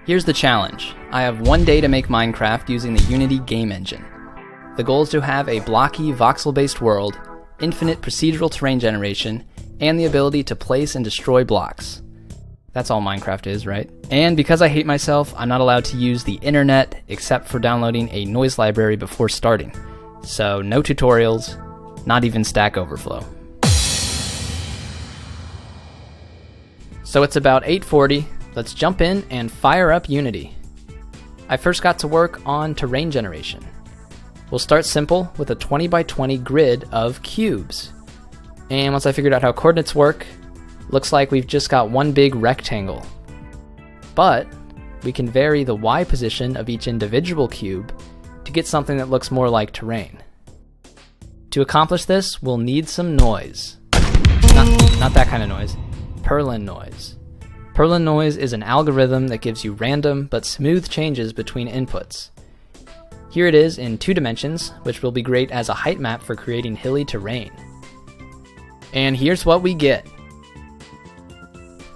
Here's the challenge. I have 1 day to make Minecraft using the Unity game engine. The goal is to have a blocky, voxel-based world, infinite procedural terrain generation, and the ability to place and destroy blocks. That's all Minecraft is, right? And because I hate myself, I'm not allowed to use the internet except for downloading a noise library before starting. So no tutorials, not even Stack Overflow. So it's about 8:40. Let's jump in and fire up Unity. I first got to work on terrain generation. We'll start simple with a 20 by 20 grid of cubes. And once I figured out how coordinates work, looks like we've just got one big rectangle. But we can vary the Y position of each individual cube to get something that looks more like terrain. To accomplish this, we'll need some noise. Not that kind of noise. Perlin noise. Perlin noise is an algorithm that gives you random but smooth changes between inputs. Here it is in 2 dimensions, which will be great as a height map for creating hilly terrain. And here's what we get.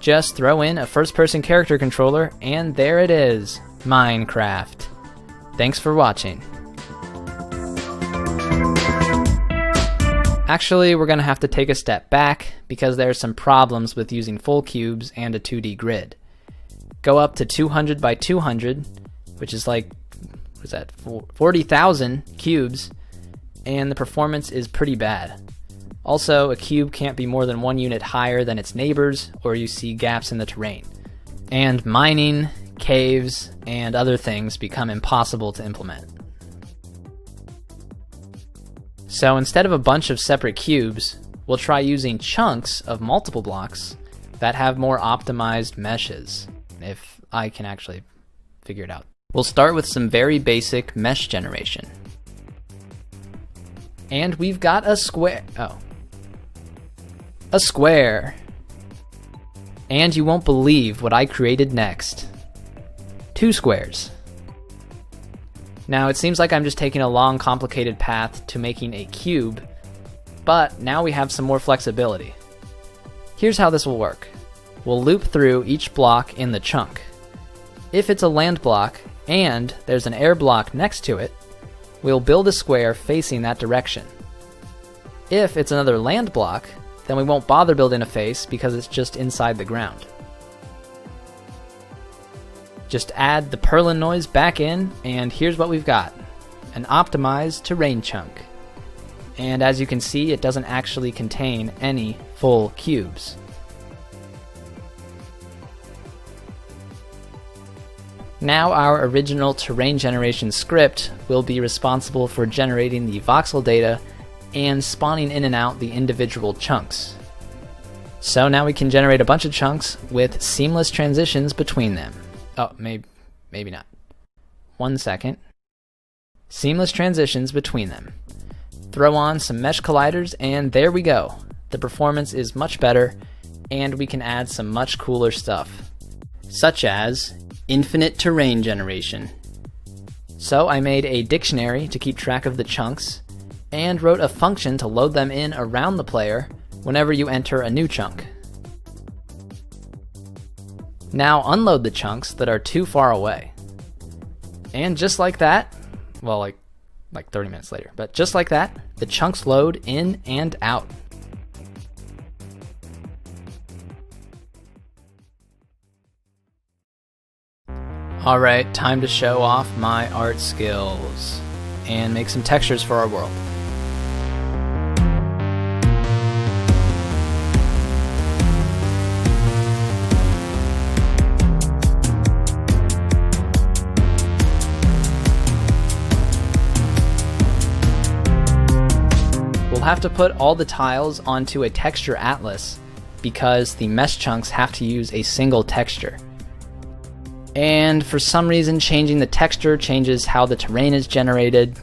Just throw in a first-person character controller, and there it is, Minecraft. Thanks for watching. Actually, we're going to have to take a step back because there are some problems with using full cubes and a 2D grid. Go up to 200 by 200, which is like, what is that, 40,000 cubes, and the performance is pretty bad. Also, a cube can't be more than 1 unit higher than its neighbors, or you see gaps in the terrain. And mining, caves, and other things become impossible to implement. So instead of a bunch of separate cubes, we'll try using chunks of multiple blocks that have more optimized meshes, if I can actually figure it out. We'll start with some very basic mesh generation. And we've got a square. Oh. A square. And you won't believe what I created next. 2 squares. Now it seems like I'm just taking a long, complicated path to making a cube, but now we have some more flexibility. Here's how this will work. We'll loop through each block in the chunk. If it's a land block and there's an air block next to it, we'll build a square facing that direction. If it's another land block, then we won't bother building a face because it's just inside the ground. Just add the Perlin noise back in, and here's what we've got. An optimized terrain chunk. And as you can see, it doesn't actually contain any full cubes. Now our original terrain generation script will be responsible for generating the voxel data and spawning in and out the individual chunks. So now we can generate a bunch of chunks with seamless transitions between them. Oh, maybe not. 1 second. Seamless transitions between them. Throw on some mesh colliders and there we go. The performance is much better and we can add some much cooler stuff, such as infinite terrain generation. So I made a dictionary to keep track of the chunks and wrote a function to load them in around the player whenever you enter a new chunk. Now unload the chunks that are too far away. And just like that, well, like 30 minutes later, but just like that, the chunks load in and out. Alright, time to show off my art skills and make some textures for our world. We'll have to put all the tiles onto a texture atlas because the mesh chunks have to use a single texture. And for some reason, changing the texture changes how the terrain is generated.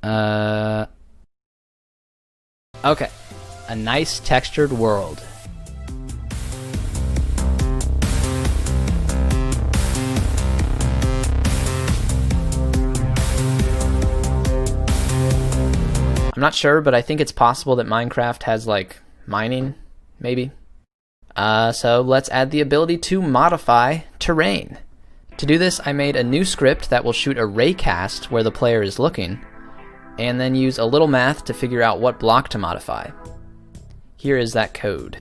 Okay, a nice textured world. I'm not sure, but I think it's possible that Minecraft has like mining, maybe. So let's add the ability to modify terrain. To do this, I made a new script that will shoot a raycast where the player is looking, and then use a little math to figure out what block to modify. Here is that code.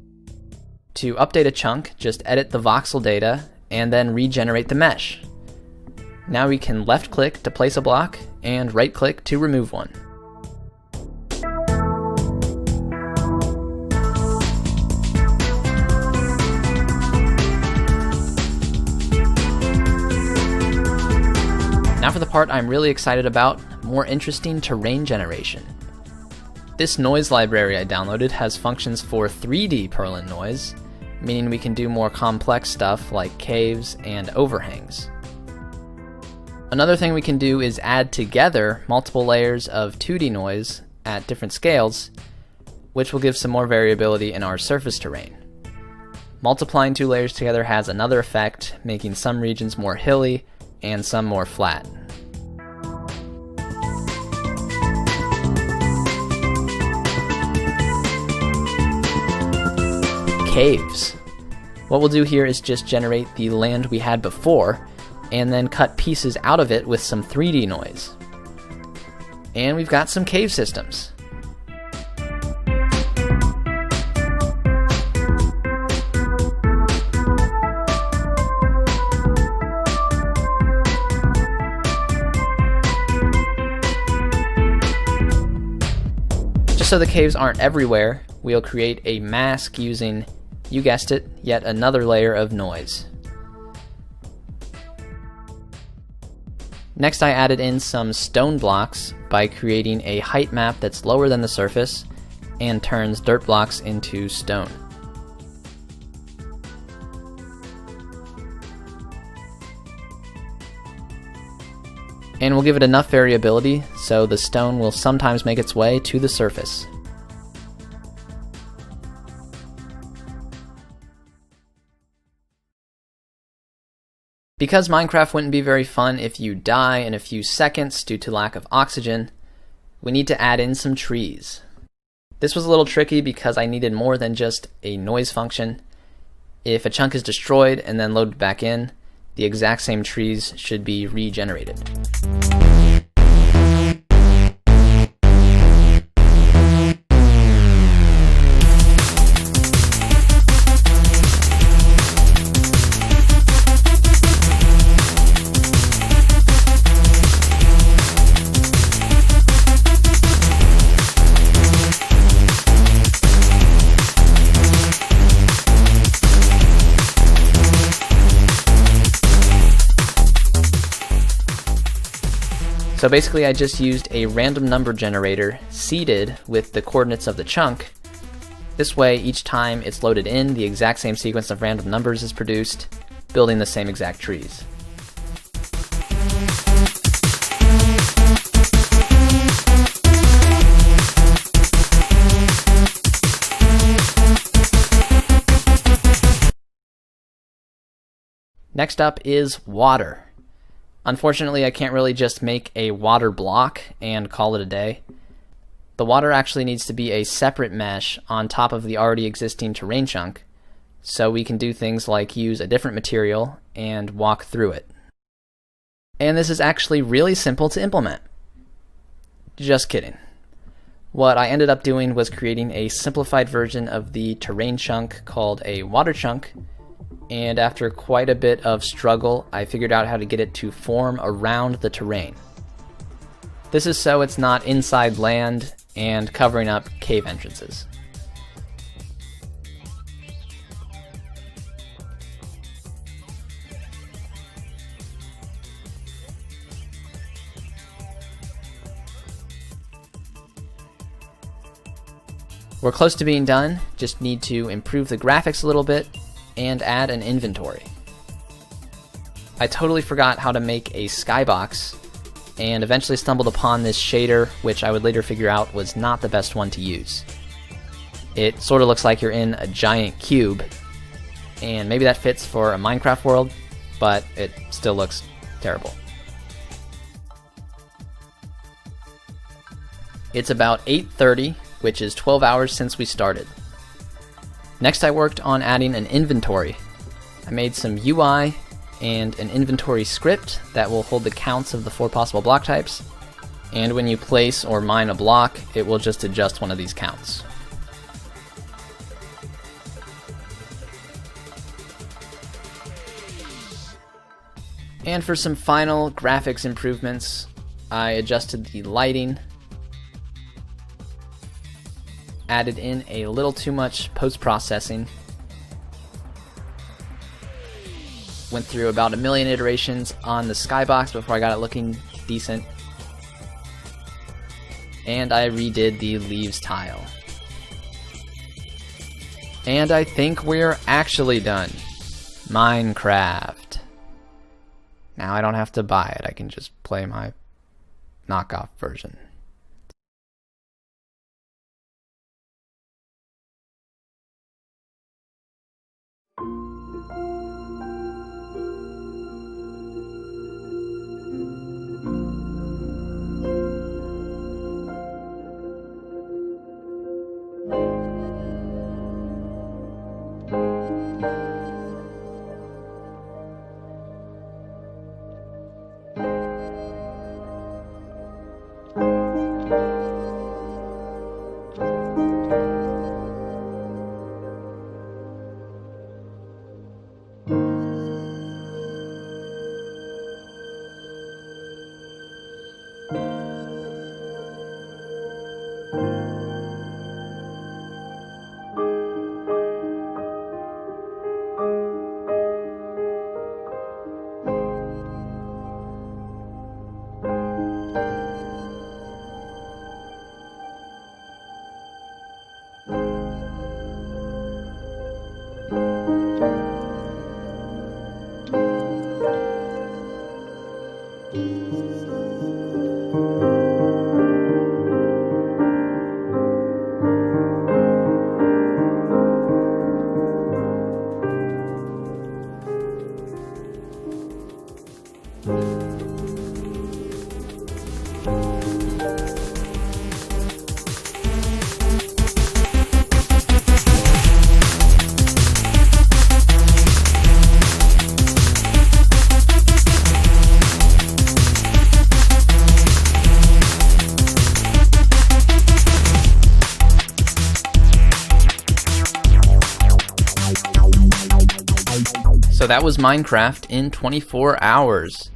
To update a chunk, just edit the voxel data and then regenerate the mesh. Now we can left click to place a block and right click to remove one. Now for the part I'm really excited about, more interesting terrain generation. This noise library I downloaded has functions for 3D Perlin noise, meaning we can do more complex stuff like caves and overhangs. Another thing we can do is add together multiple layers of 2D noise at different scales, which will give some more variability in our surface terrain. Multiplying 2 layers together has another effect, making some regions more hilly and some more flat. Caves. What we'll do here is just generate the land we had before, and then cut pieces out of it with some 3D noise. And we've got some cave systems. Just so the caves aren't everywhere, we'll create a mask using, you guessed it, yet another layer of noise. Next I added in some stone blocks by creating a height map that's lower than the surface and turns dirt blocks into stone. And we'll give it enough variability so the stone will sometimes make its way to the surface. Because Minecraft wouldn't be very fun if you die in a few seconds due to lack of oxygen, we need to add in some trees. This was a little tricky because I needed more than just a noise function. If a chunk is destroyed and then loaded back in, the exact same trees should be regenerated. So basically I just used a random number generator seeded with the coordinates of the chunk. This way each time it's loaded in, the exact same sequence of random numbers is produced, building the same exact trees. Next up is water. Unfortunately, I can't really just make a water block and call it a day. The water actually needs to be a separate mesh on top of the already existing terrain chunk, so we can do things like use a different material and walk through it. And this is actually really simple to implement. Just kidding. What I ended up doing was creating a simplified version of the terrain chunk called a water chunk, and after quite a bit of struggle, I figured out how to get it to form around the terrain. This is so it's not inside land and covering up cave entrances. We're close to being done, just need to improve the graphics a little bit and add an inventory. I totally forgot how to make a skybox and eventually stumbled upon this shader, which I would later figure out was not the best one to use. It sort of looks like you're in a giant cube, and maybe that fits for a Minecraft world, but it still looks terrible. It's about 8:30, which is 12 hours since we started. Next, I worked on adding an inventory. I made some UI and an inventory script that will hold the counts of the 4 possible block types. And when you place or mine a block, it will just adjust one of these counts. And for some final graphics improvements, I adjusted the lighting, added in a little too much post-processing, went through about 1 million iterations on the skybox before I got it looking decent, and I redid the leaves tile. And I think we're actually done. Minecraft. Now I don't have to buy it, I can just play my knockoff version. So that was Minecraft in 24 hours.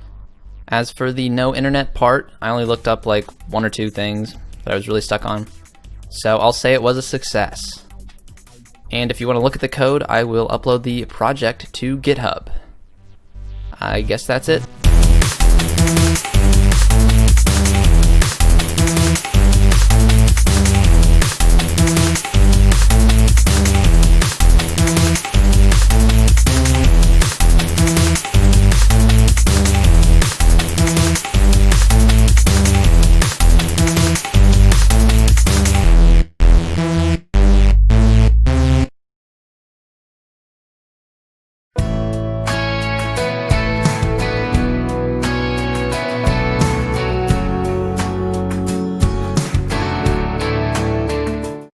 As for the no internet part, I only looked up like 1 or 2 things that I was really stuck on. So I'll say it was a success. And if you want to look at the code, I will upload the project to GitHub. I guess that's it.